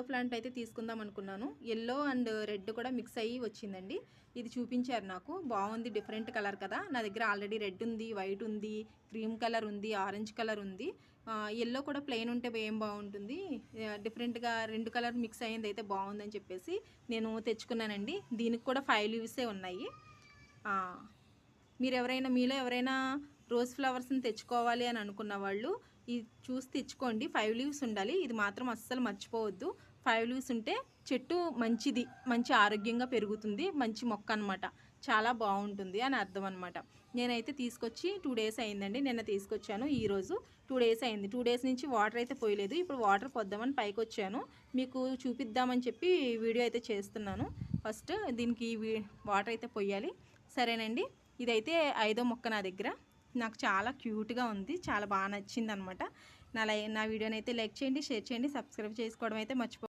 Plant అయితే తీసుకుందాం అనుకున్నాను. యెల్లో అండ్ రెడ్ కూడా మిక్స్ అయ్యి వచ్చిందండి. ఇది చూపించారు నాకు. బాగుంది, డిఫరెంట్ కలర్ కదా. నా దగ్గర ఆల్రెడీ రెడ్ ఉంది, వైట్ ఉంది, క్రీమ్ కలర్ ఉంది, ఆరెంజ్ కలర్ ఉంది. యెల్లో కూడా ప్లెయిన్ ఉంటే ఏం బాగుంటుంది, డిఫరెంట్గా రెండు కలర్ మిక్స్ అయ్యింది అయితే బాగుందని చెప్పేసి నేను తెచ్చుకున్నానండి. దీనికి కూడా 5 లీవ్సే ఉన్నాయి. మీలో ఎవరైనా రోజ్ ఫ్లవర్స్ని తెచ్చుకోవాలి అని అనుకున్న వాళ్ళు ఇది చూసి తెచ్చుకోండి. 5 లీవ్స్ ఉండాలి. ఇది మాత్రం అస్సలు మర్చిపోవద్దు. 5 లీవ్స్ ఉంటే చెట్టు మంచిది, మంచి ఆరోగ్యంగా పెరుగుతుంది, మంచి మొక్క అనమాట. చాలా బాగుంటుంది అని అర్థం అనమాట. నేనైతే తీసుకొచ్చి 2 డేస్ అయిందండి. నిన్న తీసుకొచ్చాను, ఈరోజు 2 డేస్ అయింది. 2 డేస్ నుంచి వాటర్ అయితే పోయలేదు. ఇప్పుడు వాటర్ పోద్దామని పైకి వచ్చాను, మీకు చూపిద్దామని చెప్పి వీడియో అయితే చేస్తున్నాను. ఫస్ట్ దీనికి వాటర్ అయితే పోయాలి. సరేనండి. ఇదైతే 5వ మొక్క నా దగ్గర. నాకు చాలా క్యూట్గా ఉంది, చాలా బాగా నచ్చింది అనమాట. నా వీడియోని అయితే లైక్ చేయండి, షేర్ చేయండి, సబ్స్క్రైబ్ చేసుకోవడం అయితే మర్చిపో